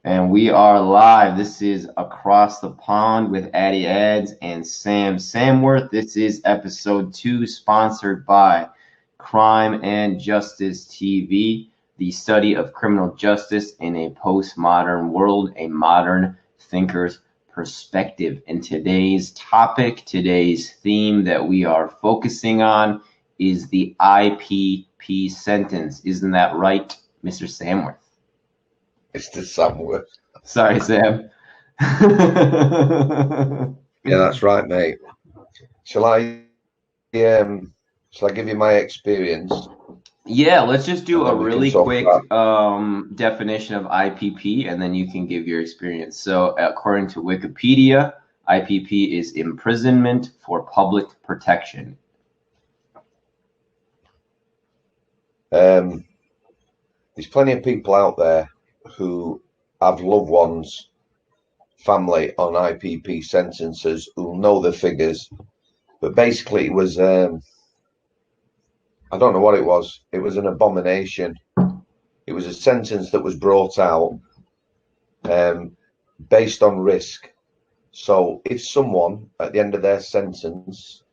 And we are live. This is Across the Pond with Addy Ads and Sam Samworth. This is episode 2, sponsored by Crime and Justice TV, the study of criminal justice in a postmodern world, a modern thinker's perspective. And today's topic, today's theme that we are focusing on is the IPP sentence. Isn't that right, Mr. Samworth? Mr. Samworth. Sorry, Sam. Yeah, that's right, mate. Shall I give you my experience? Yeah, let's just do a really quick about definition of IPP, and then you can give your experience. So, according to Wikipedia, IPP is imprisonment for public protection. There's plenty of people out there who have loved ones, family on IPP sentences who know the figures, but basically it was I don't know what it was. It was an abomination. It was a sentence that was brought out based on risk. So if someone at the end of their sentence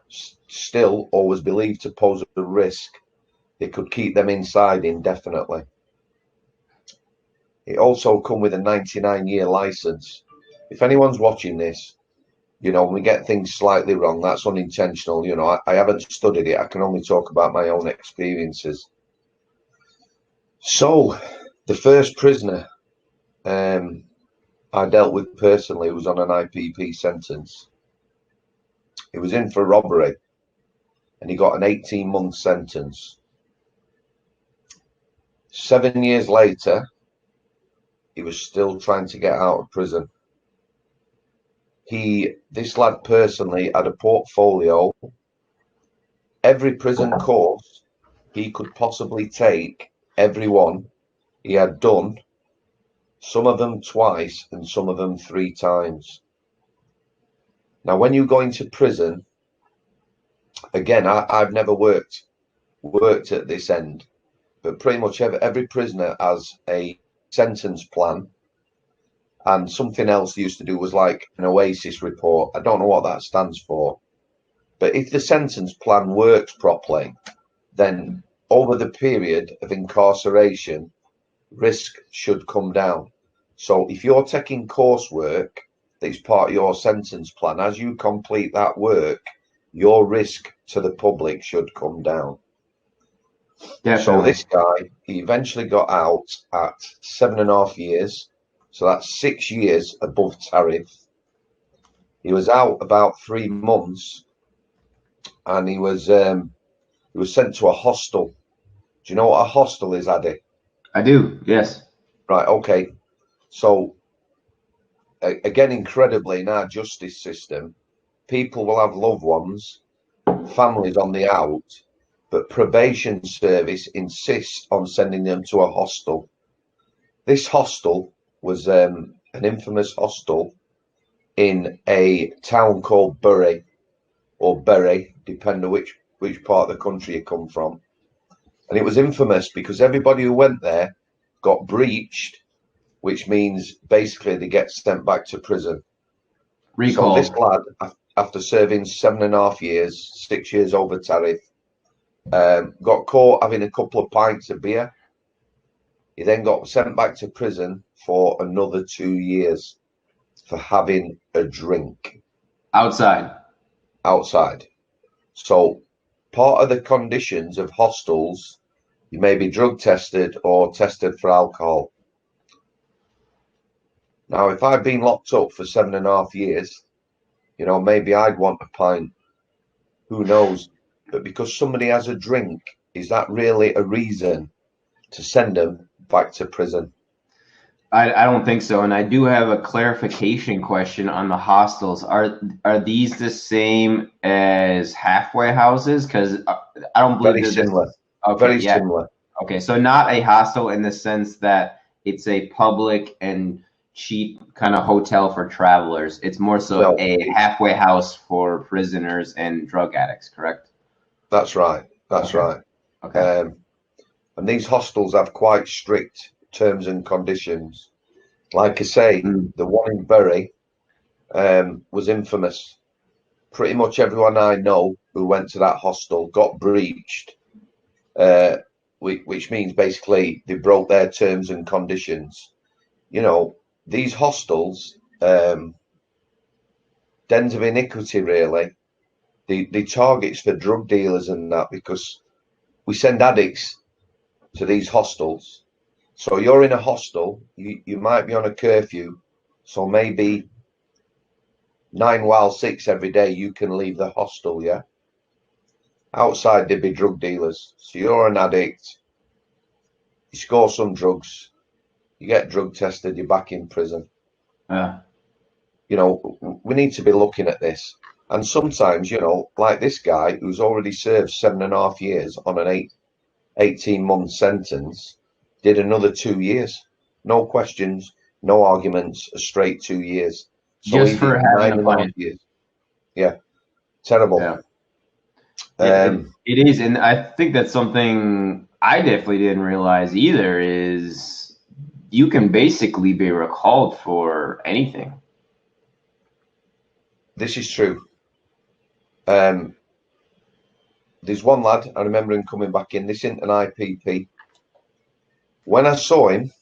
still or was believed to pose a risk, it could keep them inside indefinitely. It also come with a 99-year license. If anyone's watching this, you know, when we get things slightly wrong, that's unintentional. You know, I haven't studied it. I can only talk about my own experiences. So the first prisoner I dealt with personally was on an IPP sentence. He was in for robbery and he got an 18-month sentence. 7 years later, he was still trying to get out of prison. This lad personally had a portfolio. Every prison course he could possibly take, every one he had done, some of them twice and some of them 3 times. Now, when you go into prison, again, I've never worked at this end, but pretty much every prisoner has a sentence plan. And something else they used to do was like an OASIS report. I don't know what that stands for. But if the sentence plan works properly, then over the period of incarceration, risk should come down. So if you're taking coursework that's part of your sentence plan, as you complete that work, your risk to the public should come down. Definitely. So this guy, he eventually got out at 7.5 years. So that's 6 years above tariff. He was out about 3 months, and he was sent to a hostel. Do you know what a hostel is, Addy? I do, yes. Right, okay. So again, incredibly, in our justice system, people will have loved ones, families on the out, but probation service insists on sending them to a hostel. This hostel was an infamous hostel in a town called Bury, or Bury, depending on which part of the country you come from. And it was infamous because everybody who went there got breached, which means basically they get sent back to prison. Recall. So this lad, after serving 7.5 years, 6 years over tariff, got caught having a couple of pints of beer. He then got sent back to prison for another 2 years for having a drink. Outside. So part of the conditions of hostels, you may be drug tested or tested for alcohol. Now, if I'd been locked up for 7.5 years, you know, maybe I'd want a pint. Who knows? But because somebody has a drink, is that really a reason to send them back to prison? I don't think so. And I do have a clarification question on the hostels. Are these the same as halfway houses? Because I don't believe very similar. Okay, very similar. Okay, so not a hostel in the sense that it's a public and cheap kind of hotel for travelers. It's more so a halfway house for prisoners and drug addicts, correct? That's right. That's right. Okay. And these hostels have quite strict terms and conditions. Like I say, Mm. the one in Bury was infamous. Pretty much everyone I know who went to that hostel got breached, uh, which means basically they broke their terms and conditions. You know, these hostels, dens of iniquity, really. The targets for drug dealers and that, because we send addicts to these hostels. So you're in a hostel, you might be on a curfew, so maybe 9 while 6 every day you can leave the hostel, yeah? Outside there'd be drug dealers. So you're an addict, you score some drugs, you get drug tested, you're back in prison. You know, we need to be looking at this. And sometimes, you know, like this guy who's already served 7.5 years on an 18-month sentence, did another 2 years. No questions, no arguments, a straight 2 years. So he Just for did having nine a and a half plan. years. Yeah, terrible. Yeah. Yeah, Um, it is, and I think that's something I definitely didn't realize either. Is you can basically be recalled for anything. this is true. Um, there's one lad, I remember him coming back in. This isn't an IPP. When I saw him,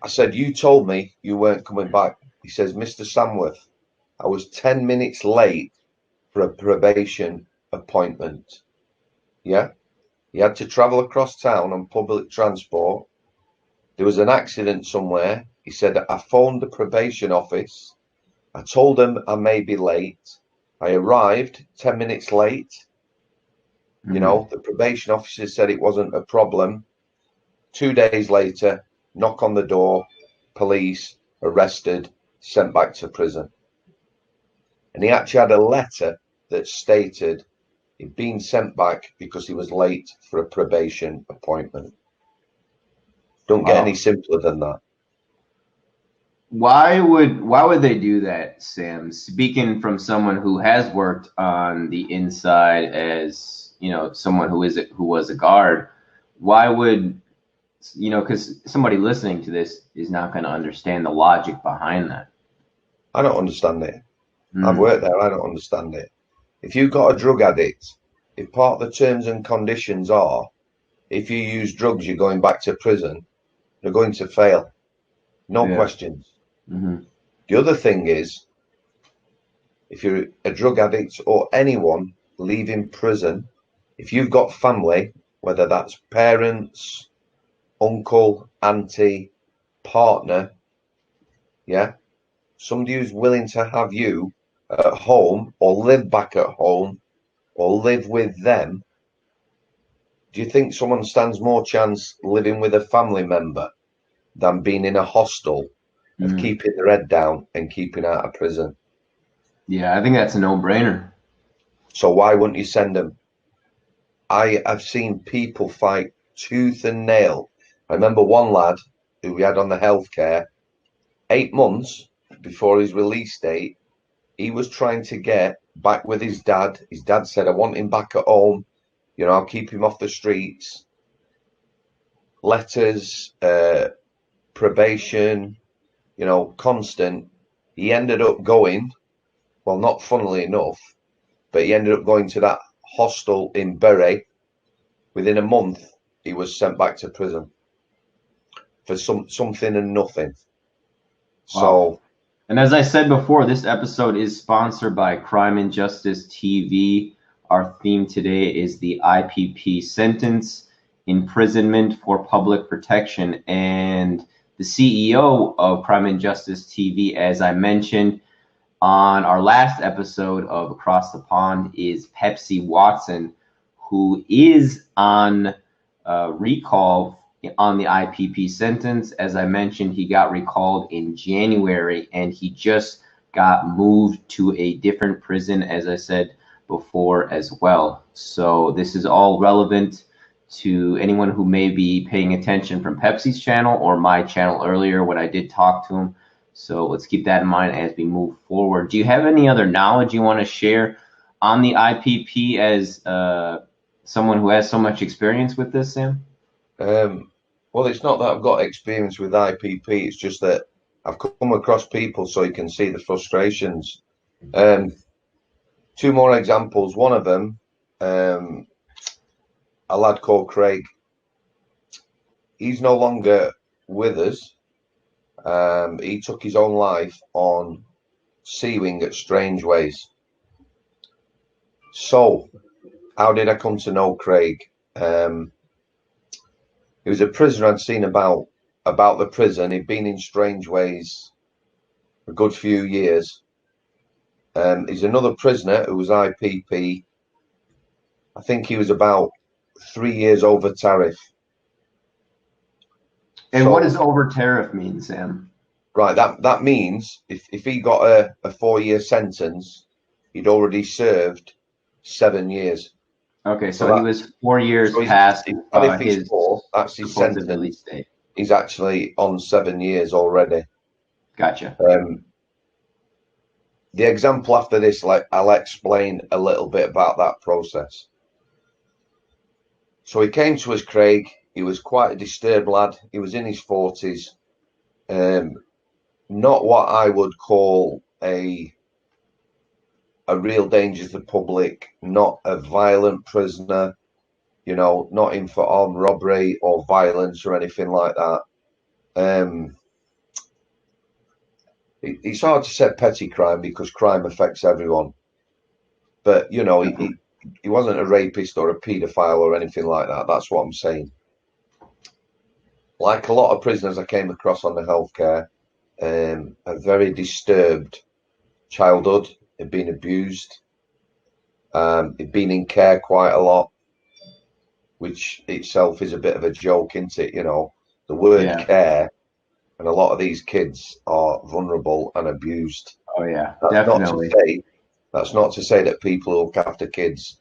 I said, "You told me you weren't coming back." He says, "Mr. Samworth, I was 10 minutes late for a probation appointment." Yeah. He had to travel across town on public transport. There was an accident somewhere. He said, "I phoned the probation office. I told them I may be late. I arrived 10 minutes late. You Mm-hmm. know, the probation officer said it wasn't a problem. 2 days later, knock on the door, police, arrested, sent back to prison." And he actually had a letter that stated he'd been sent back because he was late for a probation appointment. Don't get any Wow. simpler than that. Why would they do that, Sam? Speaking from someone who has worked on the inside as, someone who was a guard, why would, because somebody listening to this is not going to understand the logic behind that. I don't understand it. I've Mm, worked there. I don't understand it. If you've got a drug addict, if part of the terms and conditions are if you use drugs, you're going back to prison, you're going to fail. No yeah. questions. Hmm. The other thing is, if you're a drug addict or anyone leaving prison, if you've got family, whether that's parents, uncle, auntie, partner, yeah, somebody who's willing to have you at home or live back at home or live with them, do you think someone stands more chance living with a family member than being in a hostel of Mm. keeping their head down and keeping out of prison? Yeah, I think that's a no-brainer. So why wouldn't you send them? I have seen people fight tooth and nail. I remember one lad who we had on the healthcare, 8 months before his release date, he was trying to get back with his dad. His dad said, "I want him back at home. You know, I'll keep him off the streets." Letters, probation, you know, constant. He ended up going, well, not funnily enough, but he ended up going to that hostel in Bury. Within a month, he was sent back to prison for something and nothing. Wow. So And as I said before, this episode is sponsored by Crime and Justice TV. Our theme today is the IPP sentence, imprisonment for public protection. And the CEO of Crime and Justice TV, as I mentioned on our last episode of Across the Pond, is Pepsi Watson, who is on recall on the IPP sentence. As I mentioned, he got recalled in January and he just got moved to a different prison, as I said before, as well. So this is all relevant to anyone who may be paying attention from Pepsi's channel or my channel earlier when I did talk to him. So let's keep that in mind as we move forward. Do you have any other knowledge you want to share on the IPP as someone who has so much experience with this, Sam? um, Well, it's not that I've got experience with IPP. It's just that I've come across people so you can see the frustrations. Two more examples. One of them, a lad called Craig. He's no longer with us. He took his own life on seawing at Strange Ways. So, how did I come to know Craig? He was a prisoner I'd seen about the prison. He'd been in Strange Ways a good few years. He's another prisoner who was IPP. I think he was about 3 years over tariff. And what does over tariff mean, Sam? Right, that means if he got a 4-year sentence, he'd already served 7 years. Okay, so he was 4 years past his that's his sentence. Release date. He's actually on 7 years already. Gotcha. The example after this, I'll explain a little bit about that process. So he came to us, Craig. He was quite a disturbed lad. He was in his 40s. Not what I would call a real danger to the public, not a violent prisoner, not in for armed robbery or violence or anything like that. It's hard to say petty crime because crime affects everyone. But, he wasn't a rapist or a paedophile or anything like that. That's what I'm saying. Like a lot of prisoners I came across on the healthcare, a very disturbed childhood. He'd been abused. He'd been in care quite a lot, which itself is a bit of a joke, isn't it? The word care, and a lot of these kids are vulnerable and abused. Oh yeah, definitely. That's not to say that people who look after kids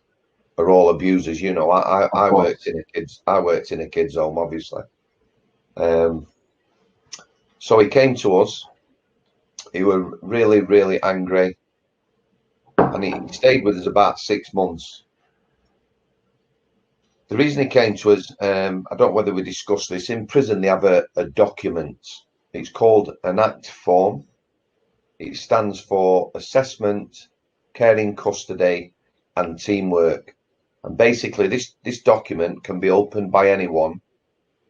are all abusers. I worked in a kids home, obviously. So he came to us. He was really, really angry, and he stayed with us about 6 months. The reason he came to us, I don't know whether we discussed this. In prison, they have a document. It's called an ACT form. It stands for Assessment, Caring, Custody, and Teamwork. And basically, this document can be opened by anyone.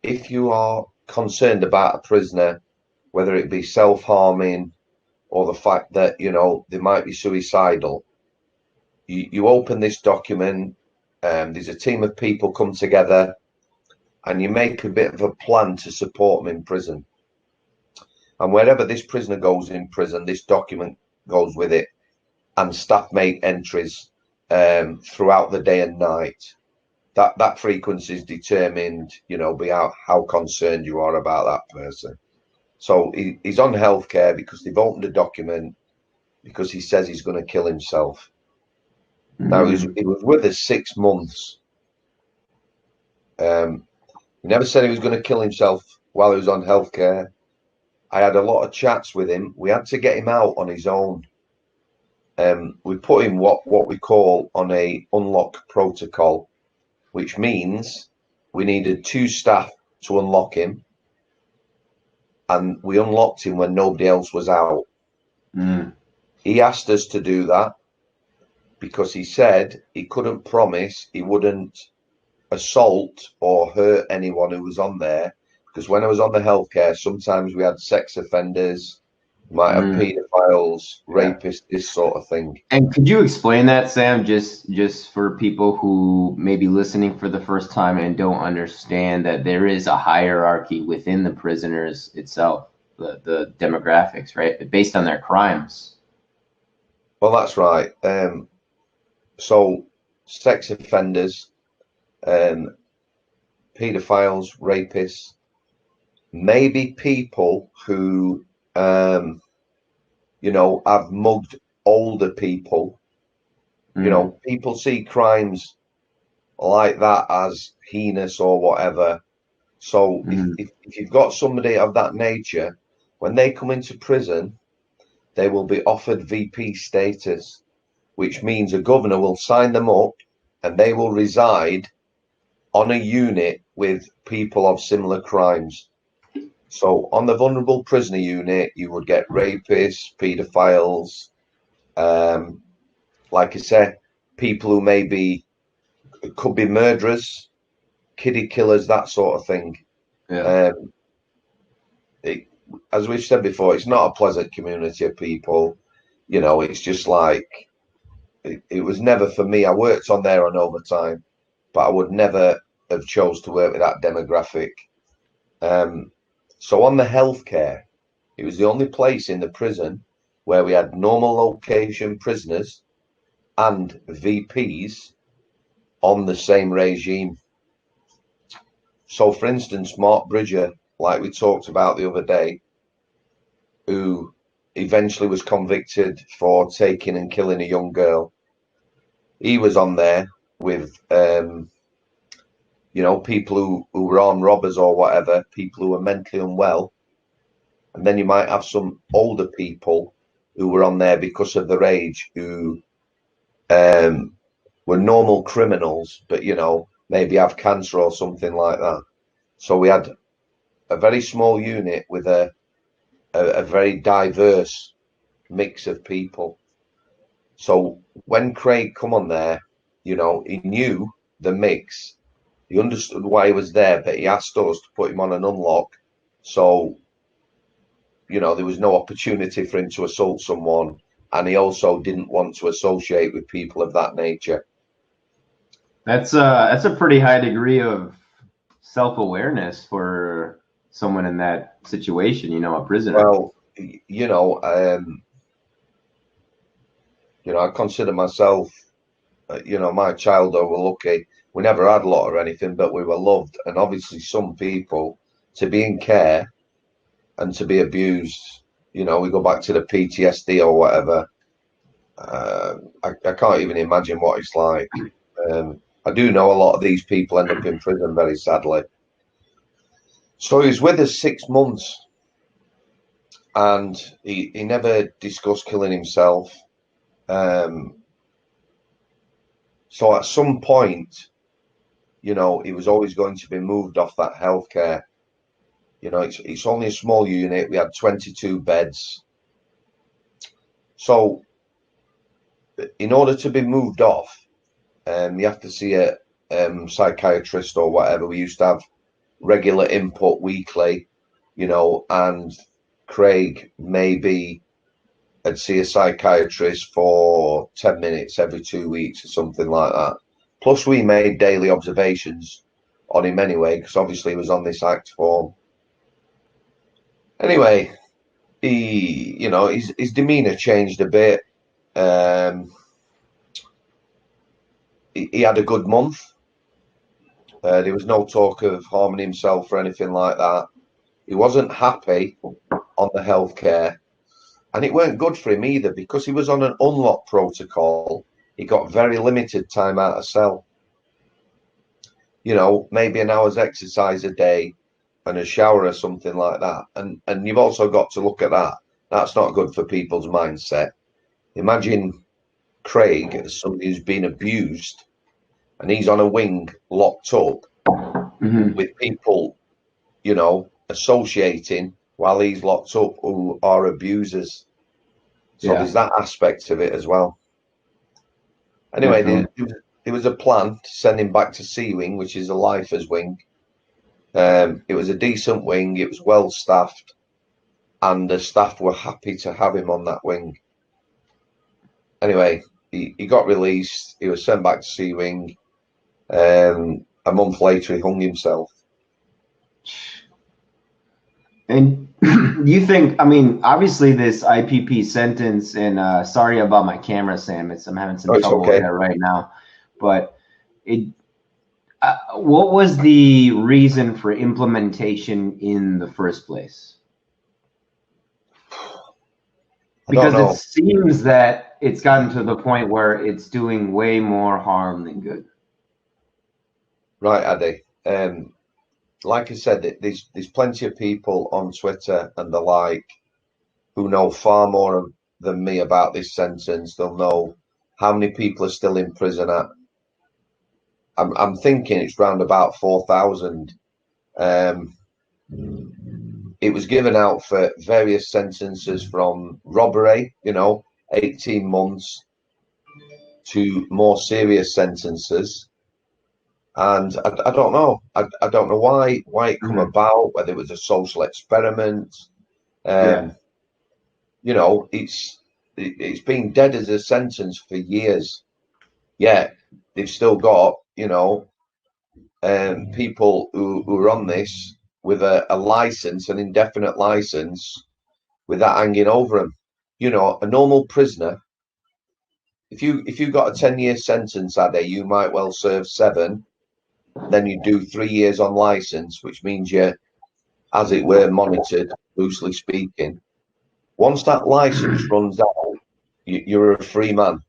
If you are concerned about a prisoner, whether it be self-harming or the fact that, they might be suicidal, you open this document. There's a team of people come together and you make a bit of a plan to support them in prison. And wherever this prisoner goes in prison, this document goes with it, and staff make entries throughout the day and night. That frequency is determined, by how concerned you are about that person. So he's on healthcare because they've opened a document because he says he's going to kill himself. Now, he was with us 6 months. He never said he was going to kill himself while he was on healthcare. I had a lot of chats with him. We had to get him out on his own. We put him what we call on a unlock protocol, which means we needed 2 staff to unlock him. And we unlocked him when nobody else was out. He asked us to do that because he said he couldn't promise he wouldn't assault or hurt anyone who was on there. Because when I was on the healthcare, sometimes we had sex offenders, might have paedophiles, rapists, this sort of thing. And could you explain that, Sam, just for people who may be listening for the first time and don't understand that there is a hierarchy within the prisoners itself, the demographics, right? Based on their crimes. Well, that's right. So sex offenders, paedophiles, rapists, maybe people who have mugged older people. People see crimes like that as heinous or whatever. So if you've got somebody of that nature, when they come into prison, they will be offered VP status, which means a governor will sign them up and they will reside on a unit with people of similar crimes. So on the vulnerable prisoner unit, you would get rapists, paedophiles, like I said, people who maybe could be murderers, kiddie killers, that sort of thing. Yeah. It, as we've said before, it's not a pleasant community of people. You know, it's just like it was never for me. I worked on there on overtime, but I would never have chose to work with that demographic. So on the healthcare, it was the only place in the prison where we had normal location prisoners and VPs on the same regime. So, for instance, Mark Bridger, like we talked about the other day, who eventually was convicted for taking and killing a young girl, he was on there with, people who were armed robbers or whatever, people who were mentally unwell. And then you might have some older people who were on there because of their age, who were normal criminals, but, maybe have cancer or something like that. So we had a very small unit with a very diverse mix of people. So when Craig come on there, he knew the mix. He understood why he was there, but he asked us to put him on an unlock. So, there was no opportunity for him to assault someone. And he also didn't want to associate with people of that nature. That's a pretty high degree of self-awareness for someone in that situation, a prisoner. Well, I consider myself, my childhood were lucky. We never had a lot or anything, but we were loved. And obviously some people, to be in care and to be abused, we go back to the PTSD or whatever. I can't even imagine what it's like. I do know a lot of these people end up in prison, very sadly. So he was with us 6 months, and he never discussed killing himself. So at some point, he was always going to be moved off that healthcare. It's only a small unit. We had 22 beds. So in order to be moved off, you have to see a psychiatrist or whatever. We used to have regular input weekly, and Craig maybe I'd see a psychiatrist for 10 minutes every 2 weeks or something like that. Plus, we made daily observations on him anyway, because obviously he was on this act form. Anyway, his demeanour changed a bit. He had a good month. There was no talk of harming himself or anything like that. He wasn't happy on the healthcare. And it weren't good for him either, because he was on an unlock protocol. He got very limited time out of cell. Maybe an hour's exercise a day and a shower or something like that. And you've also got to look at that. That's not good for people's mindset. Imagine Craig as somebody who's been abused, and he's on a wing locked up with people, associating while he's locked up who are abusers. So there's that aspect of it as well. Anyway, there was a plan to send him back to C Wing, which is a lifers wing. It was a decent wing. It was well staffed, and the staff were happy to have him on that wing. Anyway, he got released. He was sent back to C Wing. A month later, he hung himself. And you think, obviously this IPP sentence, and sorry about my camera, Sam. I'm having some trouble with it right now. But what was the reason for implementation in the first place? Because it seems that it's gotten to the point where it's doing way more harm than good. Right, Addy. Like I said, there's plenty of people on Twitter and the like who know far more than me about this sentence. They'll know how many people are still in prison at. I'm thinking it's round about 4,000. Um, it was given out for various sentences from robbery, 18 months, to more serious sentences. And I don't know. I don't know why it come Mhm. about, whether it was a social experiment. Yeah. Um, it's been dead as a sentence for years. Yet they've still got, people who are on this with a license, an indefinite license, with that hanging over them. A normal prisoner, if you got a 10-year sentence, Ade, you might well serve 7. Then you do 3 years on license, which means you're, as it were, monitored, loosely speaking. Once that license runs out, you're a free man.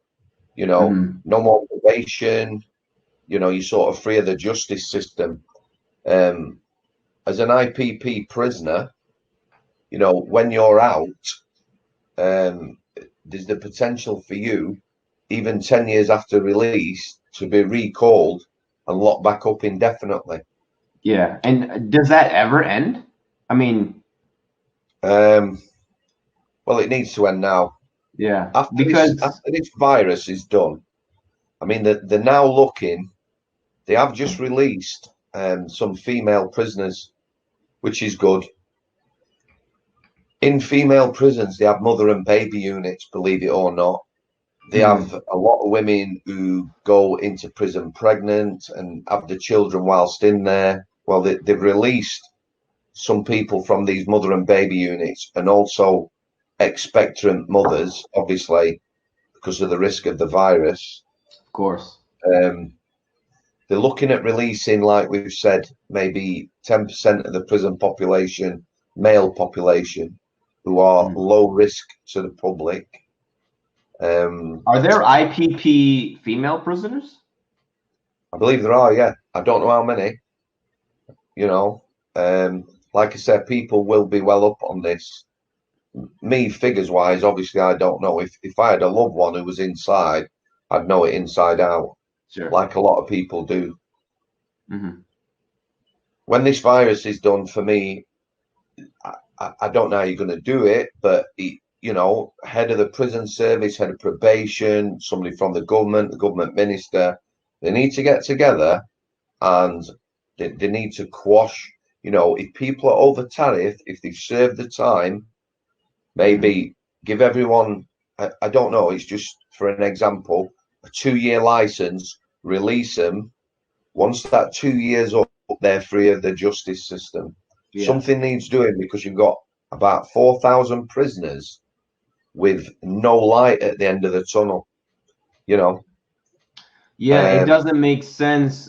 Mhm. No more probation. You're sort of free of the justice system. Um, as an IPP prisoner, when you're out, um, there's the potential for you, even 10 years after release, to be recalled and locked back up indefinitely. Yeah. And does that ever end? I mean, Um, well, it needs to end now. yeah, After this, because after this virus is done, I mean, they're now looking. They have just released some female prisoners, which is good. In female prisons, they have mother and baby units, believe it or not. They have mhm, a lot of women who go into prison pregnant and have the children whilst in there. Well, they've released some people from these mother and baby units, and also expectant mothers, obviously, because of the risk of the virus. of course. Um, they're looking at releasing, like we've said, maybe 10% of the prison population, male population, who are Mhm. low risk to the public. Um, Are there IPP female prisoners? I believe there are, yeah. I don't know how many, you know. Like I said, people will be well up on this. Me, figures wise, obviously, I don't know. If I had a loved one who was inside, I'd know it inside out, Sure. like a lot of people do. Hmm. When this virus is done, for me, I don't know how you're going to do it, but head of the prison service, head of probation, somebody from the government minister, they need to get together and they need to quash. If people are over tariff, if they've served the time, Hmm. maybe give everyone, I don't know, it's just for an example, a 2-year license, release them. Once that 2 years up, they're free of the justice system. Yeah. Something needs doing because you've got about 4,000 prisoners with no light at the end of the tunnel, you know. Yeah, it Um, doesn't make sense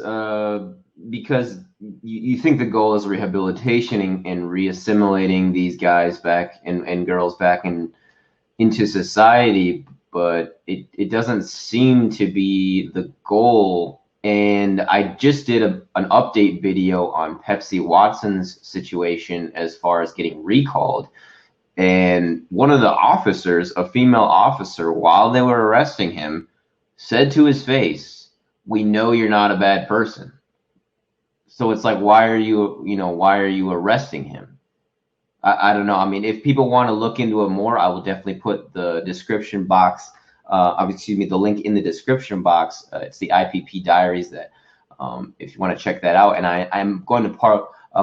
because you think the goal is rehabilitation and re-assimilating these guys back and girls back into society, but it doesn't seem to be the goal. And I just did an update video on Pepsi Watson's situation as far as getting recalled. And one of the officers, a female officer, while they were arresting him, said to his face, "We know you're not a bad person." So it's like, why are you arresting him? I don't know. I mean, if people want to look into it more, I will definitely put the description box, excuse me, the link in the description box. It's the IPP Diaries that, if you want to check that out. And I'm going to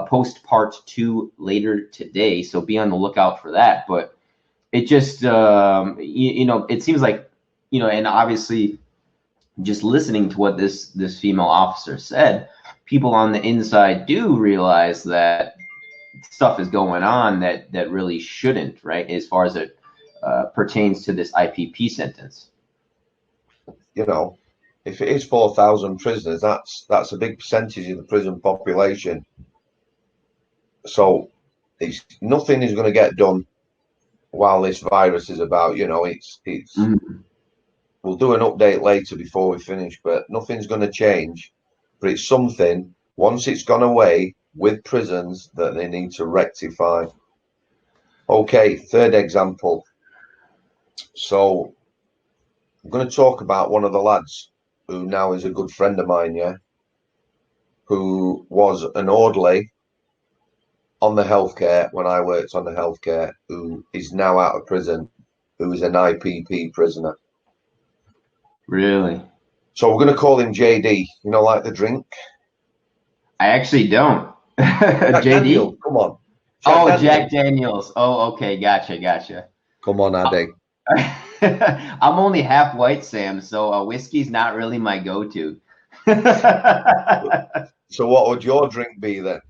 post part 2 later today, so be on the lookout for that. But it just, it seems like, and obviously just listening to what this female officer said, people on the inside do realize that stuff is going on that really shouldn't, right? As far as it pertains to this IPP sentence. you know, if it is 4,000 prisoners, that's a big percentage of the prison population. So it's nothing is going to get done while this virus is about. It's Mhm. we'll do an update later before we finish, but nothing's going to change. But it's something, once it's gone away with prisons, that they need to rectify. Okay, third example. So I'm going to talk about one of the lads who now is a good friend of mine, yeah? who was an orderly on the healthcare when I worked on the healthcare, who is now out of prison, who is an IPP prisoner. Really? So we're going to call him JD. You know, like the drink. I actually don't. Jack Daniels, JD? come on. Oh, Daniels. Jack Daniels. Oh, okay. Gotcha. Come on, Addy. I'm only half white, Sam, so whiskey's not really my go-to. So what would your drink be then?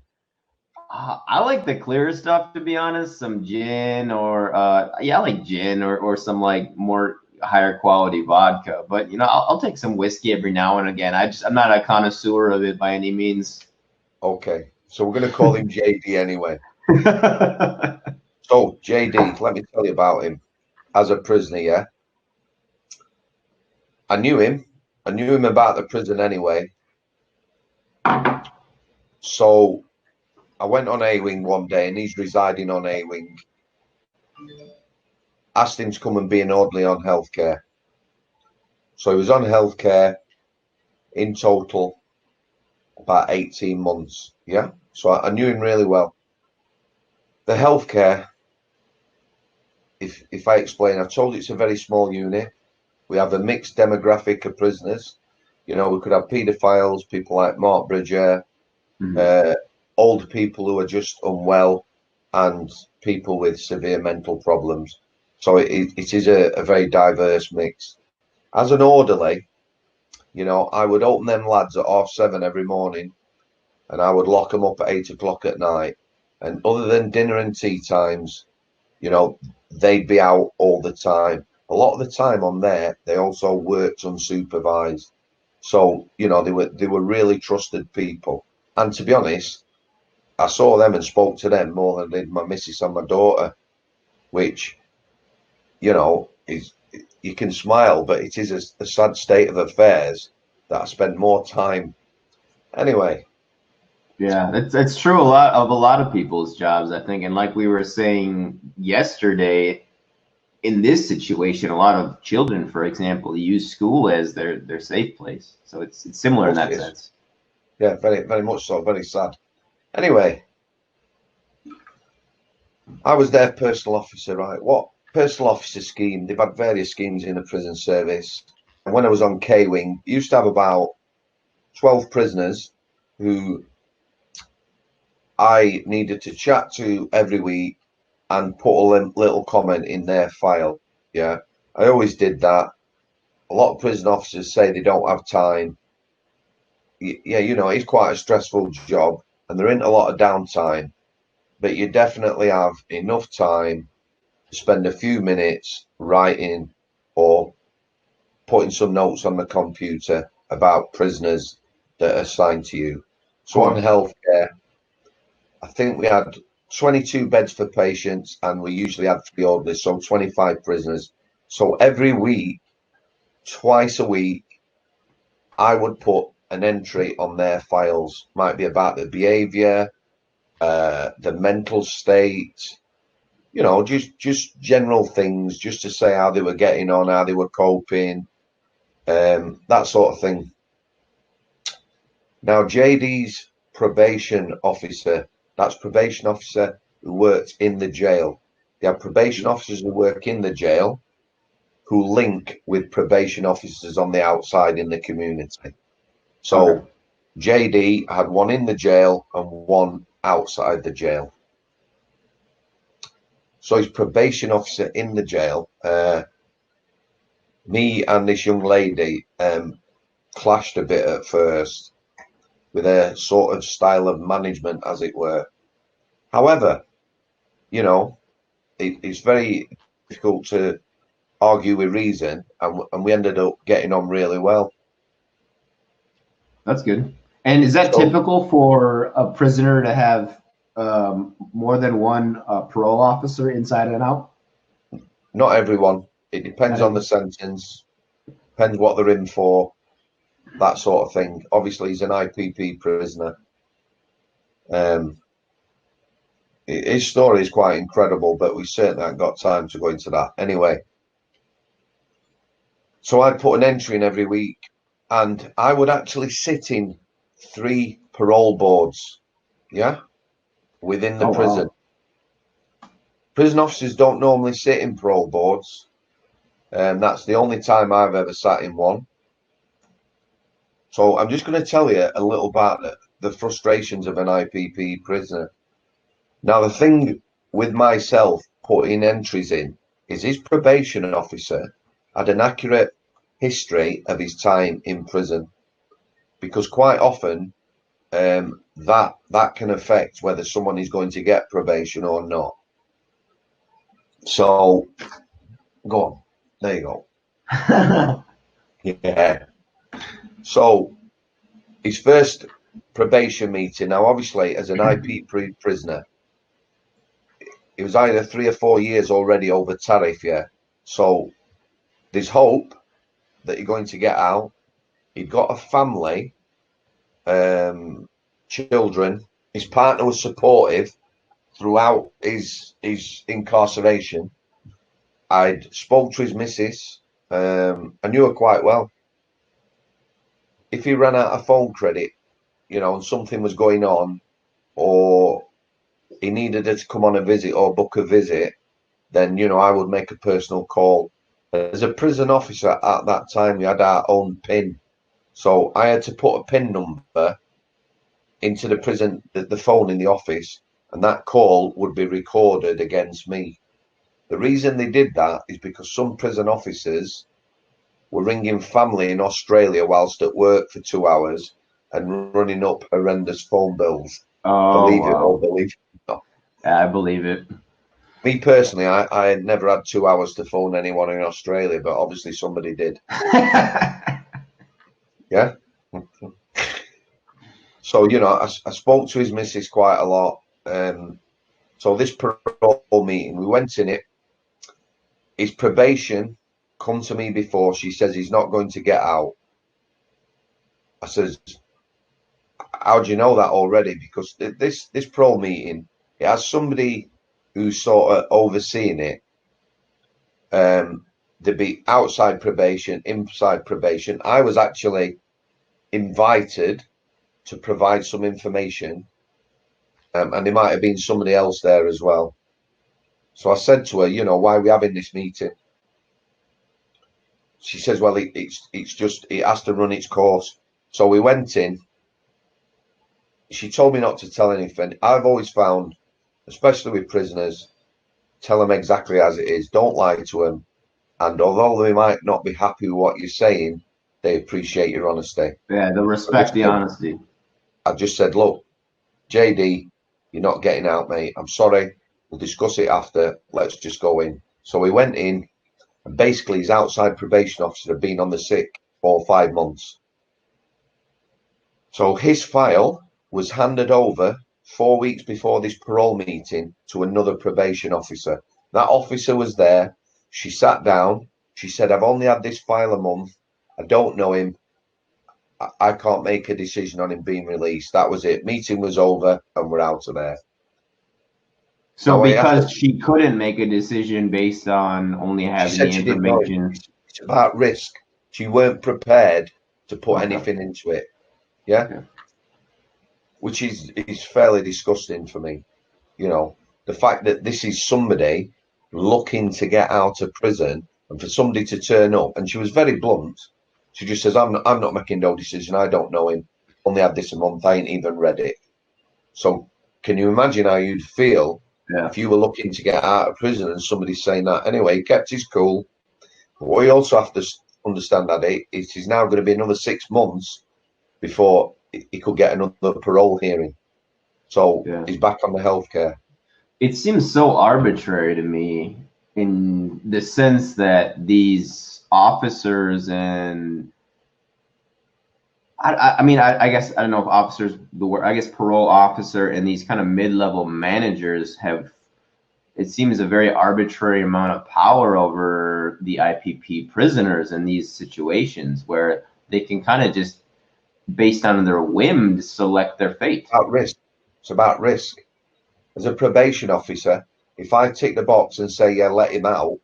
I like the clearer stuff, to be honest. Some gin or I like gin or some like more higher quality vodka. But I'll take some whiskey every now and again. I'm not a connoisseur of it by any means. Okay, so we're going to call him JD anyway. So JD, let me tell you about him. As a prisoner, yeah. I knew him about the prison anyway. So I went on A-Wing one day, and he's residing on A-Wing. Asked him to come and be an orderly on healthcare. So he was on healthcare in total about 18 months. Yeah. So I knew him really well. The healthcare, if I explain, I've told you it's a very small unit. We have a mixed demographic of prisoners. We could have paedophiles, people like Mark Bridger, old people who are just unwell, and people with severe mental problems. So it is a very diverse mix. As an orderly, I would open them lads at 7:30 every morning, and I would lock them up at 8 o'clock at night. And other than dinner and tea times, they'd be out all the time. A lot of the time on there, they also worked unsupervised. So, they were really trusted people. And to be honest, I saw them and spoke to them more than I did my missus and my daughter, which, is, you can smile, but it is a sad state of affairs that I spend more time. Anyway. Yeah, that's true a lot of people's jobs, I think. And like we were saying yesterday, in this situation, a lot of children, for example, use school as their safe place. So it's similar in that sense. Yeah, very, very much so. Very sad. Anyway, I was their personal officer, right? What personal officer scheme? They've had various schemes in the prison service. And when I was on K-Wing, used to have about 12 prisoners who I needed to chat to every week and put a little comment in their file. Yeah, I always did that. A lot of prison officers say they don't have time. Yeah, it's quite a stressful job, and there isn't a lot of downtime, but you definitely have enough time to spend a few minutes writing or putting some notes on the computer about prisoners that are assigned to you. So on healthcare, I think we had 22 beds for patients, and we usually had 3 orderlies, so 25 prisoners. So every week, twice a week, I would put an entry on their files. Might be about the behaviour, the mental state, just general things, just to say how they were getting on, how they were coping, that sort of thing. Now, JD's probation officer, that's probation officer who works in the jail. They have probation officers who work in the jail who link with probation officers on the outside in the community. So JD had one in the jail and one outside the jail. So his probation officer in the jail, me and this young lady clashed a bit at first with a sort of style of management, as it were. However, it's very difficult to argue with reason, and we ended up getting on really well. That's good. And is that typical for a prisoner to have more than one parole officer inside and out? Not everyone. It depends on the sentence, depends what they're in for, that sort of thing. Obviously, he's an IPP prisoner. His story is quite incredible, but we certainly haven't got time to go into that. Anyway, so I'd put an entry in every week, and I would actually sit in 3 parole boards, yeah, within the prison. Wow. Prison officers don't normally sit in parole boards, and that's the only time I've ever sat in one. So I'm just going to tell you a little about the frustrations of an IPP prisoner. Now, the thing with myself putting entries in is his probation officer had an accurate history of his time in prison, because quite often that can affect whether someone is going to get probation or not. So, go on. There you go. Yeah. So, his first probation meeting, now obviously as an IP prisoner, it was either 3 or 4 years already over tariff, yeah. So there's hope that you're going to get out. He'd got a family, children. His partner was supportive throughout his incarceration. I'd spoke to his missus. I knew her quite well. If he ran out of phone credit, and something was going on, or he needed her to come on a visit or book a visit, then, I would make a personal call. As a prison officer at that time, we had our own PIN. So I had to put a PIN number into the prison, the phone in the office, and that call would be recorded against me. The reason they did that is because some prison officers were ringing family in Australia whilst at work for 2 hours and running up horrendous phone bills. Oh, Believe it or wow. believe it not. I believe it. Me personally, I had never had 2 hours to phone anyone in Australia, but obviously somebody did. Yeah. So, I spoke to his missus quite a lot. So this parole meeting, we went in it. His probation come to me before. She says he's not going to get out. I says, how do you know that already? Because this parole meeting, it has somebody who's sort of overseeing it. There'd be outside probation, inside probation. I was actually invited to provide some information, and there might have been somebody else there as well. So I said to her, why are we having this meeting? She says, well, it's just, it has to run its course. So we went in. She told me not to tell anything. I've always found, especially with prisoners, tell them exactly as it is. Don't lie to them. And although they might not be happy with what you're saying, they appreciate your honesty. Yeah, they'll respect the honesty. I just said, look, JD, you're not getting out, mate. I'm sorry. We'll discuss it after. Let's just go in. So we went in, and basically his outside probation officer had been on the sick for 5 months. So his file was handed over 4 weeks before this parole meeting to another probation officer. That officer was there. She sat down. She said, I've only had this file a month. I don't know him. I can't make a decision on him being released. That was it. Meeting was over and we're out of there. So because she couldn't make a decision based on only having the information. It's about risk. She weren't prepared to put anything into it. Yeah. Okay. Which is fairly disgusting for me. The fact that this is somebody looking to get out of prison, and for somebody to turn up, and she was very blunt. She just says, I'm not making no decision. I don't know him. Only had this a month. I ain't even read it. So can you imagine how you'd feel if you were looking to get out of prison and somebody's saying that? Anyway, he kept his cool. But what you also have to understand, that it is now going to be another 6 months before he could get another parole hearing. So he's back on the healthcare. It seems so arbitrary to me, in the sense that these officers and I guess I don't know if officers, the word, I guess parole officer and these kind of mid-level managers have, it seems, a very arbitrary amount of power over the IPP prisoners in these situations, where they can kind of just, based on their whim, select their fate. About risk. It's about risk. As a probation officer, if I tick the box and say, yeah, let him out,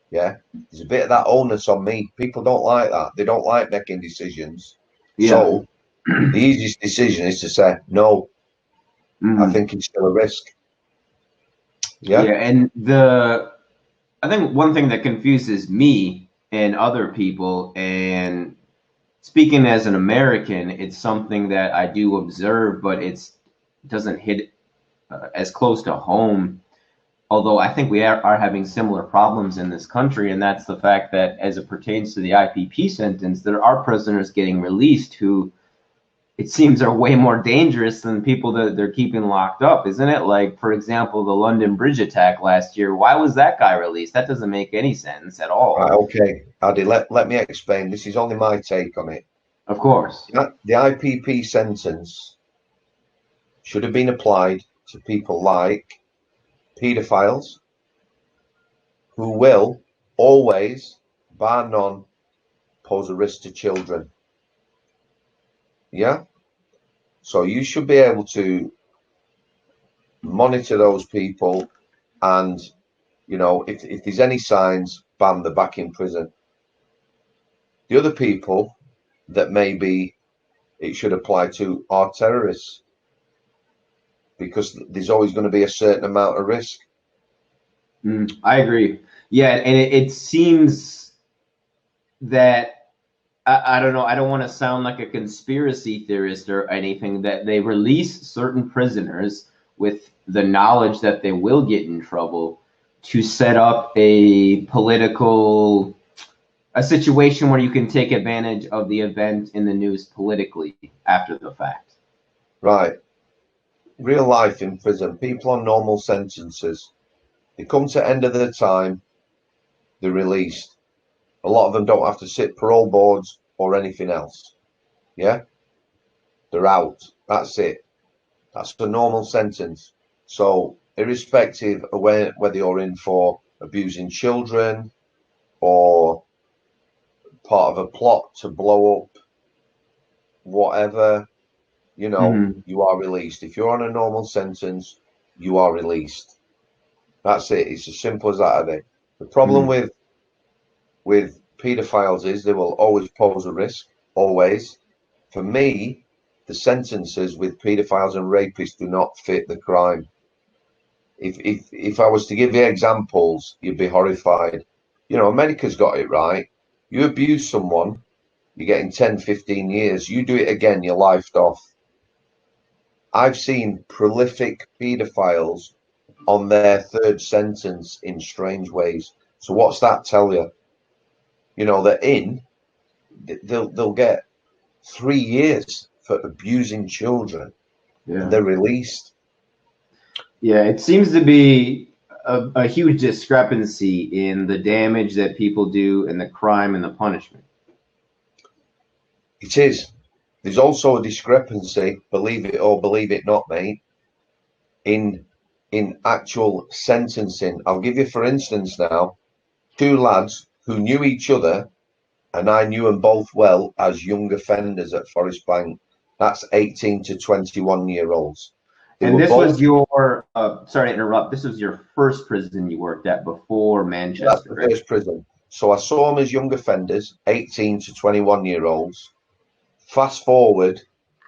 yeah, there's a bit of that onus on me. People don't like that. They don't like making decisions. Yeah. So The easiest decision is to say, no, I Mm. think it's still a risk. Yeah. Yeah, and I think one thing that confuses me and other people, and speaking as an American, it's something that I do observe, but it doesn't hit as close to home. Although I think we are having similar problems in this country, and that's the fact that as it pertains to the IPP sentence, there are prisoners getting released who it seems are way more dangerous than people that they're keeping locked up, isn't it? Like, for example, the London Bridge attack last year. Why was that guy released? That doesn't make any sense at Right, all. okay. Adi, let me explain. This is only my take on it. Of course. The IPP sentence should have been applied to people like paedophiles who will always, bar none, pose a risk to children. Yeah? So you should be able to monitor those people and, if there's any signs, bam, they're back in prison. The other people that maybe it should apply to are terrorists because there's always going to be a certain amount of risk. I agree. Yeah, and it seems that I don't know. I don't want to sound like a conspiracy theorist or anything. That they release certain prisoners with the knowledge that they will get in trouble to set up a situation where you can take advantage of the event in the news politically after the fact. Right. Real life in prison, people on normal sentences, they come to end of their time, they're released. A lot of them don't have to sit parole boards or anything else. Yeah? They're out. That's it. That's the normal sentence. So, irrespective of whether you're in for abusing children or part of a plot to blow up whatever, Mm-hmm. you are released. If you're on a normal sentence, you are released. That's it. It's as simple as that, I think. The problem Mm-hmm. with paedophiles is they will always pose a risk, always. For me, the sentences with paedophiles and rapists do not fit the crime. If I was to give you examples, you'd be horrified. America's got it right. You abuse someone, you're getting 10, 15 years. You do it again, you're lifed off. I've seen prolific paedophiles on their third sentence in strange ways. So what's that tell you? They'll get 3 years for abusing children, and Yeah. they're released. Yeah, it seems to be a huge discrepancy in the damage that people do and the crime and the punishment. It is. There's also a discrepancy, believe it or believe it not, mate, in actual sentencing. I'll give you, for instance, now, two lads who knew each other, and I knew them both well as young offenders at Forest Bank. That's 18 to 21-year-olds. They And were this both. was your, sorry to interrupt, this was your first prison you worked at before That's Manchester, the right? first prison. So I saw them as young offenders, 18 to 21-year-olds. Fast forward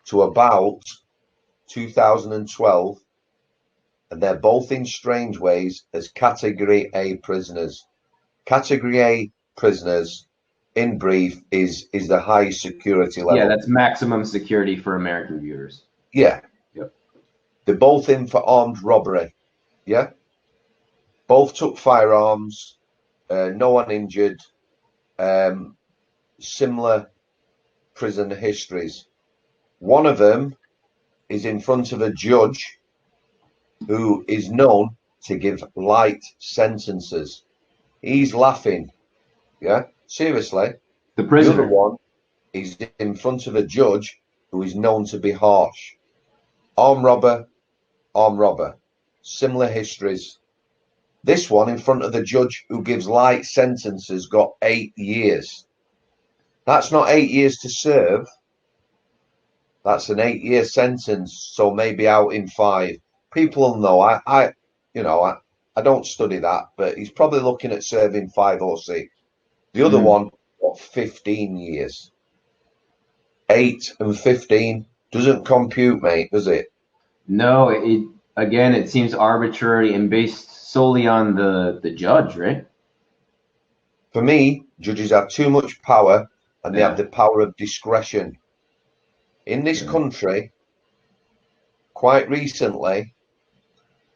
to about 2012, and they're both in strange ways as Category A prisoners. Category A prisoners, in brief, is the highest security Yeah, level. that's maximum security for American viewers. Yeah, Yep. they're both in for armed robbery. Yeah, both took firearms. No one injured. Um, Similar prison histories. One of them is in front of a judge who is known to give light sentences. He's laughing. Yeah, seriously. The The other prisoner. one is in front of a judge who is known to be harsh. Armed robber, armed robber. Similar histories. This one in front of the judge who gives light sentences got 8 years. That's not 8 years to serve. That's an 8 year sentence. So maybe out in 5. People will know. I don't study that, but he's probably looking at serving 5 or 6. The other Mm. one got 15 years. 8 and 15 doesn't compute, mate, does it? No, it seems arbitrary and based solely on the judge, right? For me, judges have too much power and they have Yeah. the power of discretion. In this Yeah. country, quite recently,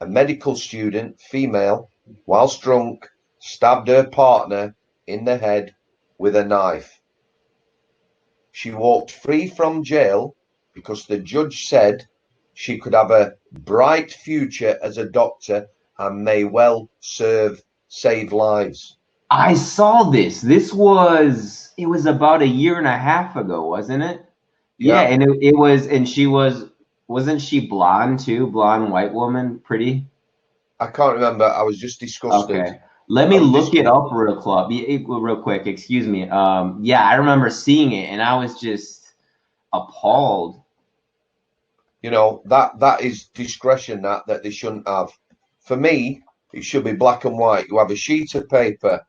a medical student, female, whilst drunk, stabbed her partner in the head with a knife. She walked free from jail because the judge said she could have a bright future as a doctor and may well save lives. I saw this. It was about a year and a half ago, wasn't it? Yeah, Yeah, and it was, and wasn't she blonde too? Blonde white woman, pretty? I can't remember. I was just disgusted. Okay. Let I me was look it disgusted. up real quick. Excuse me. Yeah, I remember seeing it, and I was just appalled. You know, that is discretion that they shouldn't have. For me, it should be black and white. You have a sheet of paper,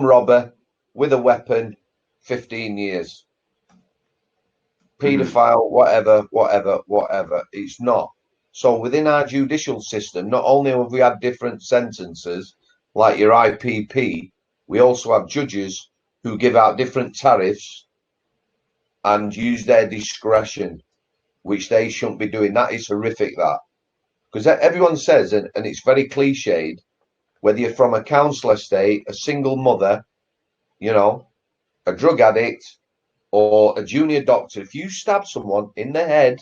robber with a weapon, 15 years. Hmm. Paedophile, whatever. It's not. So within our judicial system, not only have we had different sentences, like your IPP, we also have judges who give out different tariffs and use their discretion, which they shouldn't be doing. That is horrific, that. Because everyone says, and it's very cliched, whether you're from a council estate, a single mother, you know, a drug addict, or a junior doctor, if you stab someone in the head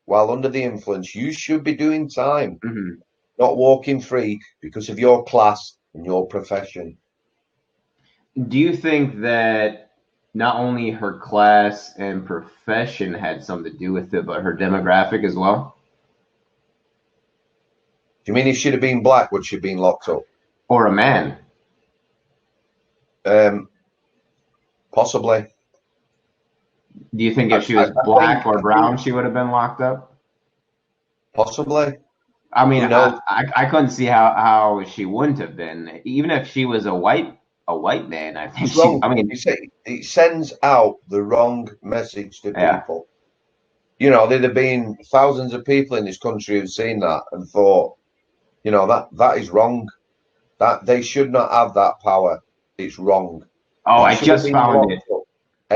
while under the influence, you should be doing time, Hmm. not walking free because of your class and your profession. Do you think that not only her class and profession had something to do with it, but her demographic as well? Do you mean if she'd have been black, would she have been locked up? Or a man? Um, Possibly. Do you think I, if she I, was I black think or I think brown, she would have been locked up? possibly. I mean, Who knows? I couldn't see how she wouldn't have been, even if she was a white man. I think It's wrong. I mean, It sends out the wrong message to yeah. people. You know, there'd have been thousands of people in this country who've seen that and thought, you know, that is wrong. That they should not have that power. It's wrong. Oh, He I should have just been found it. locked up.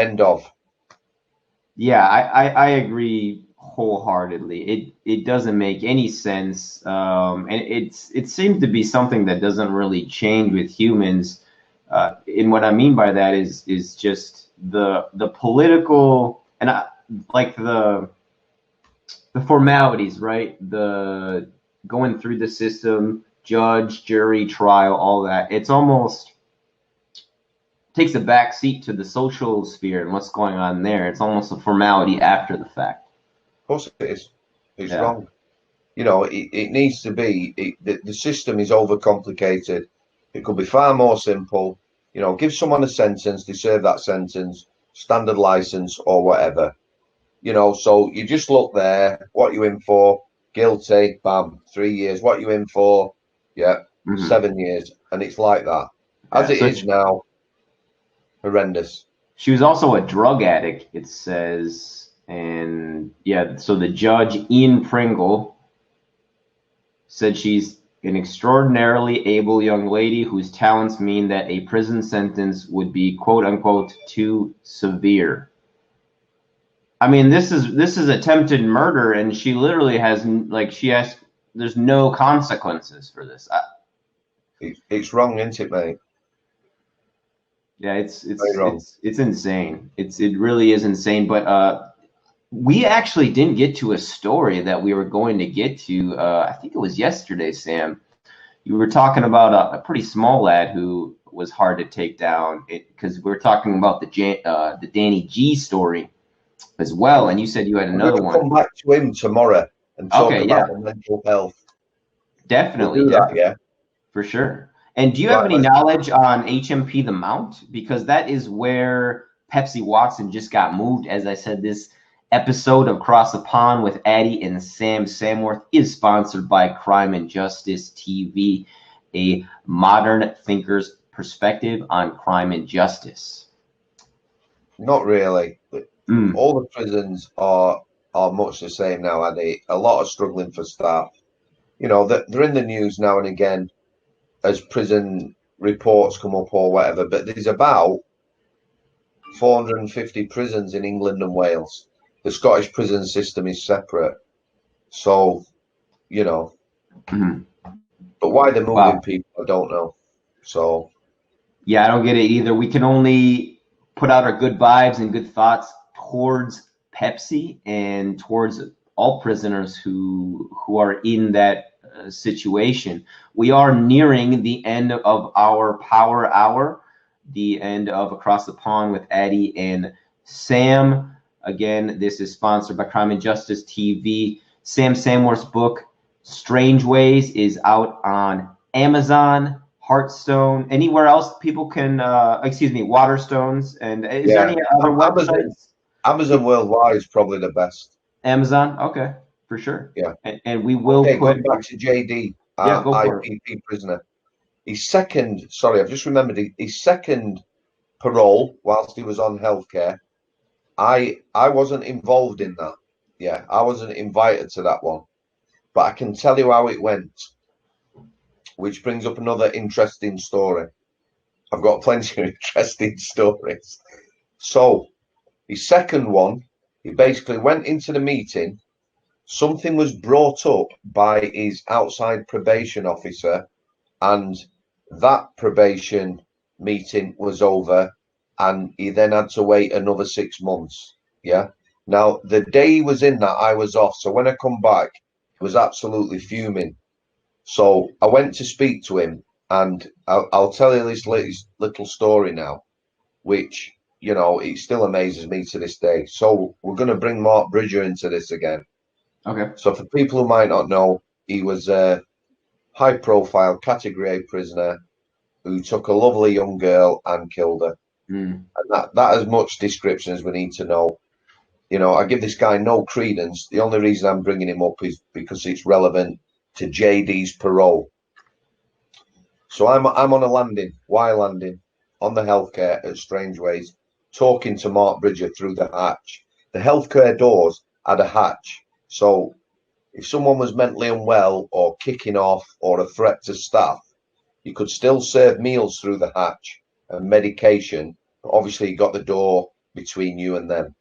End of. Yeah, I agree wholeheartedly. It doesn't make any sense, and it seems to be something that doesn't really change with humans. And what I mean by that is just the political and like the formalities, right? The going through the system, judge, jury, trial, all that. It's almost takes a back seat to the social sphere and what's going on there. It's almost a formality after the fact. Of course it is. It's Yeah. wrong. You know, it needs to be. The system is overcomplicated. It could be far more simple. You know, give someone a sentence, they serve that sentence, standard license or whatever. You know, so you just look there. What you in for? Guilty. Bam. 3 years. What you in for? Yeah, Hmm. 7 years. And it's like that. As Yeah. it So is now, horrendous. she was also a drug addict, it says. And yeah, so the judge, Ian Pringle, said she's an extraordinarily able young lady whose talents mean that a prison sentence would be quote unquote too severe. I mean, this is attempted murder, and she literally has like she has. There's no consequences for this. It's wrong, isn't it, mate? Yeah, Very wrong. it's insane. It really is insane. But we actually didn't get to a story that we were going to get to. I think it was yesterday, Sam. You were talking about a pretty small lad who was hard to take down because we are talking about the Danny G story as well, and you said you had I'm going another to one. come back to him tomorrow and talk Okay, about yeah, the mental health. We'll definitely, do that, definitely. yeah? For sure. And do you have Right, any let's. knowledge on HMP The Mount? Because that is where Pepsi Watson just got moved. As I said, this episode of Cross the Pond with Addie and Sam Samworth is sponsored by Crime and Justice TV, a modern thinker's perspective on crime and justice. Not really. Mm. All the prisons are much the same now, and a lot are struggling for staff. You know, they're in the news now and again as prison reports come up or whatever, but there's about 450 prisons in England and Wales. The Scottish prison system is separate. So, you know, Mm. but why they're moving Wow. people, I don't know. So, Yeah, I don't get it either. We can only put out our good vibes and good thoughts towards Pepsi and towards all prisoners who are in that situation. We are nearing the end of our power hour, the end of Across the Pond with Addie and Sam. Again, this is sponsored by Crime and Justice TV. Sam Samworth's book, Strange Ways, is out on Amazon, Hearthstone, anywhere else people can, Waterstones. And is there yeah, any other websites? Amazon Worldwide is probably the best. Amazon? Okay, for sure. Yeah. And we will Okay, put, going back to JD, yeah, go for it. Ipp Prisoner. His second, sorry, I've just remembered his second parole whilst he was on healthcare. I wasn't involved in that. Yeah, I wasn't invited to that one, but I can tell you how it went, which brings up another interesting story. I've got plenty of interesting stories. So his second one, he basically went into the meeting. Something was brought up by his outside probation officer, and that probation meeting was over, and he then had to wait another 6 months. Yeah. Now, the day he was in that, I was off. So when I come back, he was absolutely fuming. So I went to speak to him, and I'll tell you this little story now, which, you know, it still amazes me to this day. So we're going to bring Mark Bridger into this again. Okay. So for people who might not know, he was a high-profile Category A prisoner who took a lovely young girl and killed her. Mm. And that as much description as we need to know. You know, I give this guy no credence. The only reason I'm bringing him up is because it's relevant to JD's parole. So I'm on a landing, landing, on the healthcare at Strange Ways, talking to Mark Bridger through the hatch. The healthcare doors had a hatch, so if someone was mentally unwell or kicking off or a threat to staff, you could still serve meals through the hatch and medication. But obviously, you got the door between you and them.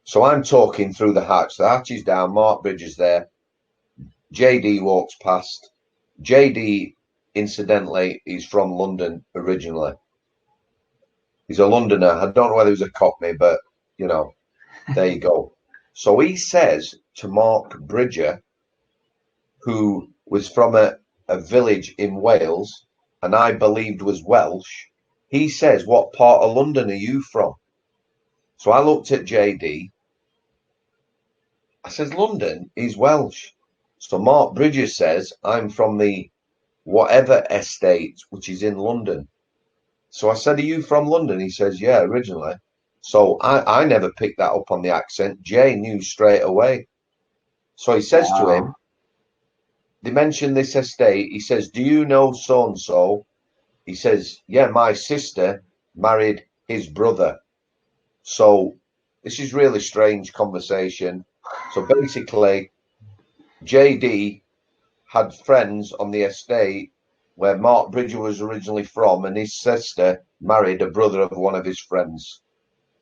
So I'm talking through the hatch. The hatch is down. Mark Bridger's there. JD walks past. JD, incidentally, is from London originally. He's a Londoner. I don't know whether he's a Cockney, but, you know, there you go. So he says to Mark Bridger, who was from a village in Wales, and I believed was Welsh, he says, "What part of London are you from?" So I looked at JD. I says, "London is Welsh." So Mark Bridges says, "I'm from the whatever estate, which is in London." So I said, "Are you from London?" He says, "Yeah, originally." So I never picked that up on the accent. Jay knew straight away. So he says to Wow. him, they mentioned this estate. He says, "Do you know so and so?" He says, "Yeah, my sister married his brother." So this is really strange conversation. So basically, JD had friends on the estate where Mark Bridger was originally from, and his sister married a brother of one of his friends.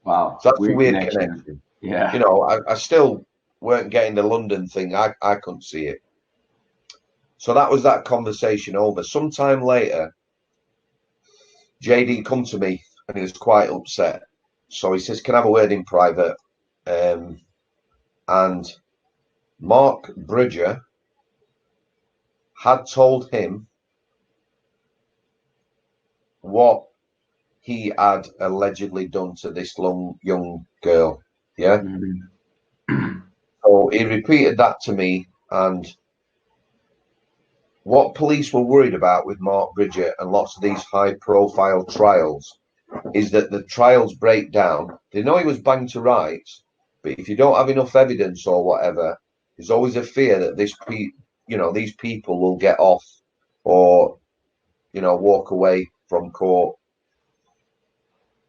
Wow. So that's a Weird weird connection. connection. You Yeah. know, I still weren't getting the London thing. I couldn't see it. So that was that conversation over. Sometime later, JD come to me and he was quite upset. So he says, "Can I have a word in private?" And Mark Bridger had told him what he had allegedly done to this young girl. Yeah. Mhm. So he repeated that to me. And what police were worried about with Mark Bridger and lots of these high profile trials is that the trials break down. They know he was banged to rights, but if you don't have enough evidence or whatever, there's always a fear that these people will get off or, walk away from court.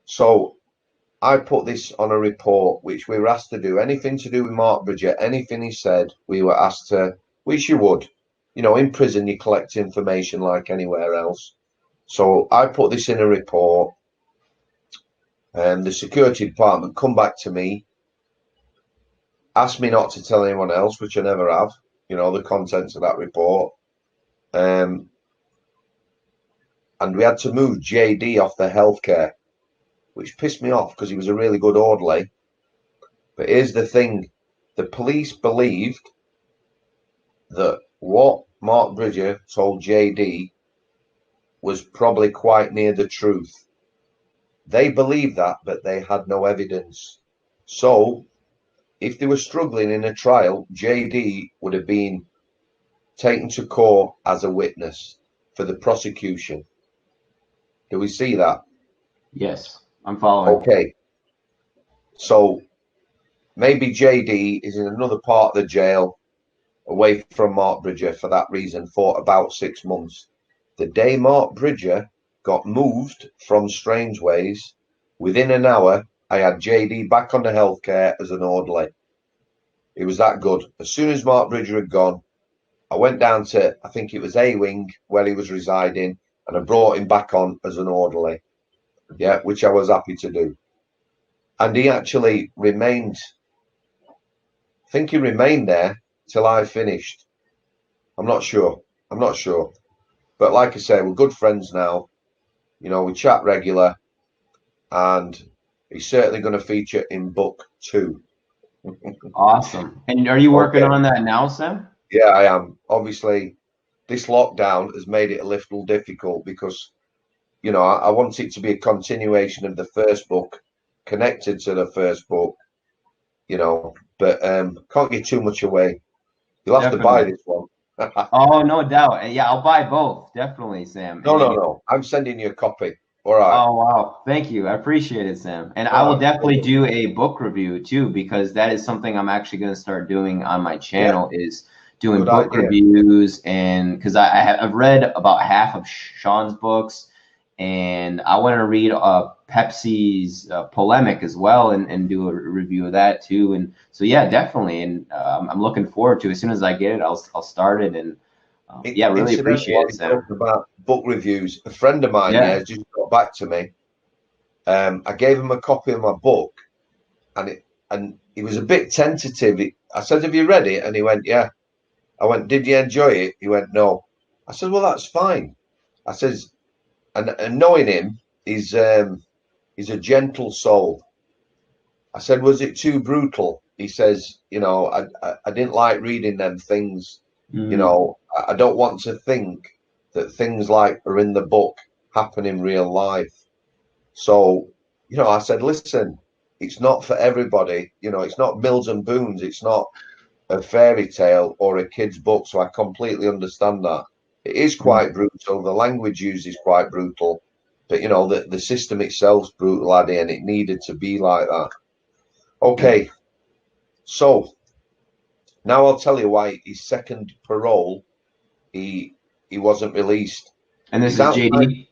So I put this on a report which we were asked to do. Anything to do with Mark Bridger, anything he said, we were asked to, which you would. You know, in prison, you collect information like anywhere else. So I put this in a report, and the security department come back to me, asked me not to tell anyone else, which I never have, you know, the contents of that report. And we had to move JD off the healthcare, which pissed me off because he was a really good orderly. But here's the thing, the police believed that what Mark Bridger told JD was probably quite near the truth. They believed that, but they had no evidence. So if they were struggling in a trial, JD would have been taken to court as a witness for the prosecution. Do we see that? Yes, I'm following. Okay. So maybe JD is in another part of the jail away from Mark Bridger for that reason for about 6 months. The day Mark Bridger got moved from Strangeways, within an hour, I had JD back on the healthcare as an orderly. It was that good. As soon as Mark Bridger had gone, I went down to, I think it was A Wing, where he was residing, and I brought him back on as an orderly. Yeah, which I was happy to do. And he actually remained, I think he remained there till I finished. I'm not sure. But like I say, we're good friends now. You know, we chat regular, and he's certainly going to feature in book 2. Awesome. And are you working Okay. on that now, Sam? Yeah, I am. Obviously, this lockdown has made it a little difficult because, you know, I want it to be a continuation of the first book, connected to the first book, you know, but can't give too much away. You'll have to buy Definitely. this one. Oh, no doubt. And yeah, I'll buy both. Definitely, Sam. And No. I'm sending you a copy. All right. oh, wow. Thank you. I appreciate it, Sam. And I All will right. definitely do a book review too, because that is something I'm actually going to start doing on my Yeah, channel is doing good book idea. reviews. And because I've read about half of Sean's books, and I want to read Pepsi's polemic as well and do a review of that too. And so, yeah, definitely. And I'm looking forward to it. As soon as I get it, I'll start it. And yeah, really Incidentally, appreciate while it, you're Sam. talking about book reviews, a friend of mine, Yeah. has just got back to me. I gave him a copy of my book, and he was a bit tentative. I said, "Have you read it?" And he went, "Yeah." I went, "Did you enjoy it?" He went, "No." I said, "Well, that's fine." I says, and knowing him, he's a gentle soul. I said, "Was it too brutal?" He says, "You know, I didn't like reading them things. You Mm, know, I don't want to think that things like are in the book happen in real life." So, you know, I said, "Listen, it's not for everybody. You know, it's not Mills and Boons. It's not a fairy tale or a kid's book." So I completely understand that. It is mm, quite brutal. The language used is quite brutal. But, you know, the system itself's brutal, Addy, and it needed to be like that. yeah. Okay, so now I'll tell you why his second parole he wasn't released. And this He's is outside, JD.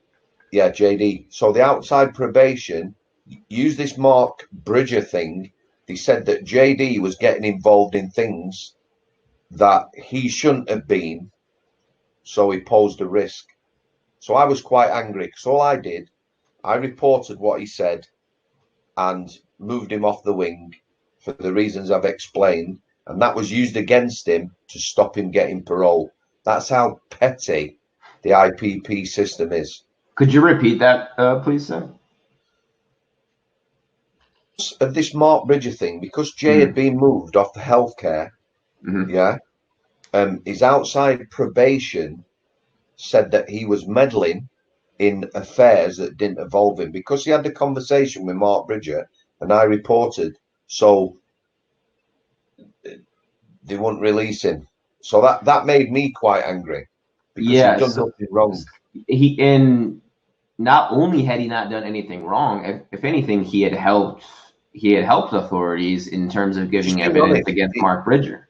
yeah, JD. So the outside probation used this Mark Bridger thing. They said that JD was getting involved in things that he shouldn't have been, so he posed a risk. So I was quite angry because all I did, I reported what he said and moved him off the wing for the reasons I've explained, and that was used against him to stop him getting parole. That's how petty the IPP system is. Could you repeat that, please, Sam? Of this Mark Bridger thing, because Jay had Mm, been moved off the healthcare, hmm. yeah, his outside probation said that he was meddling in affairs that didn't involve him because he had the conversation with Mark Bridger and I reported. So they wouldn't release him. So that made me quite angry because he'd Yeah. done So nothing wrong. he and not only had he not done anything wrong, if anything, he had helped. He had helped authorities in terms of Just giving to be evidence honest, against Mark Bridger.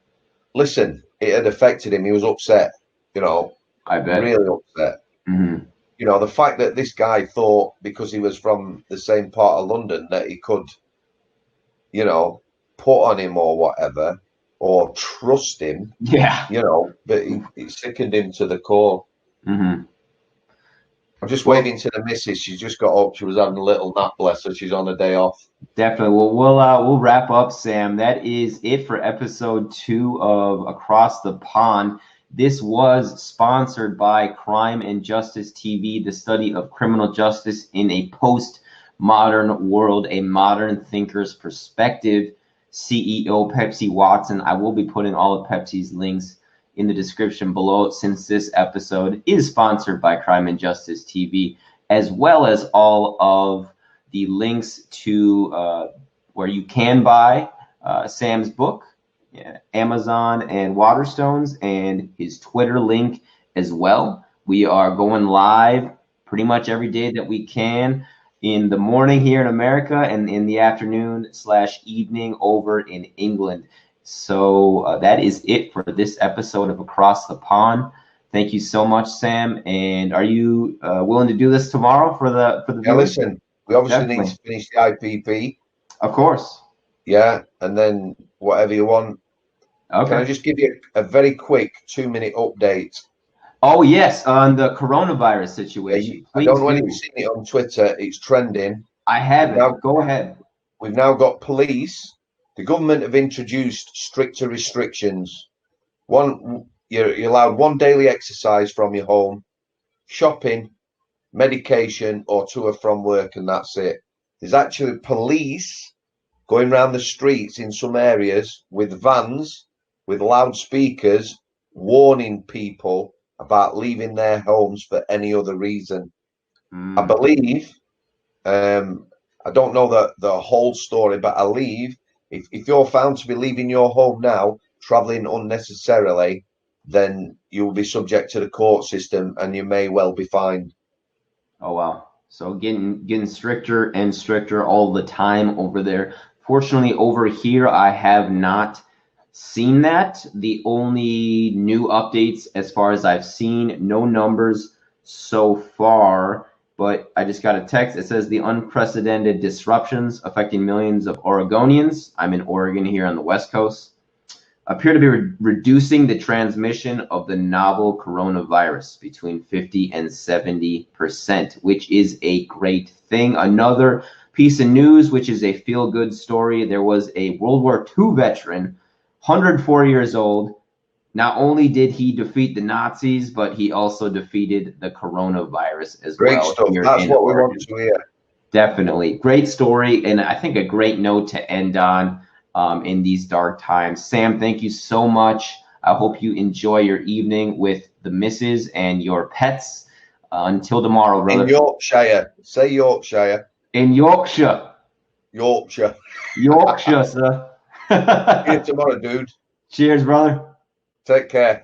listen, it had affected him. He was upset, you know, I bet. really upset. Hmm. you know, the fact that this guy thought because he was from the same part of London that he could, you know, put on him or whatever, or trust him, Yeah. you know, but it sickened him to the core. Mm-hmm. I'm just Well, waving to the missus. She just got up. She was having a little nap, bless her. She's on a day off. definitely. Well, we'll wrap up, Sam. That is it for episode 2 of Across the Pond. This was sponsored by Crime and Justice TV, the study of criminal justice in a post-modern world, a modern thinker's perspective. CEO Pepsi Watson. I will be putting all of Pepsi's links in the description below, since this episode is sponsored by Crime and Justice TV, as well as all of the links to where you can buy Sam's book, Amazon and Waterstones, and his Twitter link as well. We are going live pretty much every day that we can, in the morning here in America and in the afternoon/evening over in England. So that is it for this episode of Across the Pond. Thank you so much, Sam. And are you willing to do this tomorrow for the viewers? Listen, we obviously Definitely. need to finish the IPP. Of course. Yeah, and then whatever you want. Okay. Can I just give you a very quick 2-minute update? Oh, yes, on the coronavirus situation. I don't know if you've seen it on Twitter. It's trending. I haven't. Go ahead. We've now got police. The government have introduced stricter restrictions. You're allowed 1 daily exercise from your home, shopping, medication, or to or from work, and that's it. There's actually police going around the streets in some areas with vans, with loudspeakers, warning people about leaving their homes for any other reason. I believe, I don't know the whole story, but I believe if you're found to be leaving your home now, traveling unnecessarily, then you will be subject to the court system and you may well be fined. Oh, wow. So getting stricter and stricter all the time over there. Fortunately, over here, I have not seen that. The only new updates, as far as I've seen, no numbers so far, but I just got a text. It says the unprecedented disruptions affecting millions of Oregonians. I'm in Oregon here on the West Coast. Appear to be reducing the transmission of the novel coronavirus between 50 and 70%, which is a great thing. Another piece of news, which is a feel-good story. There was a World War II veteran, 104 years old. Not only did he defeat the Nazis, but he also defeated the coronavirus as well. Great stuff. That's what we want to hear. Definitely. Great story, and I think a great note to end on in these dark times. Sam, thank you so much. I hope you enjoy your evening with the missus and your pets. Until tomorrow, brother. In Yorkshire. Say Yorkshire. In Yorkshire. Yorkshire. Yorkshire, sir. See you tomorrow, dude. Cheers, brother. Take care.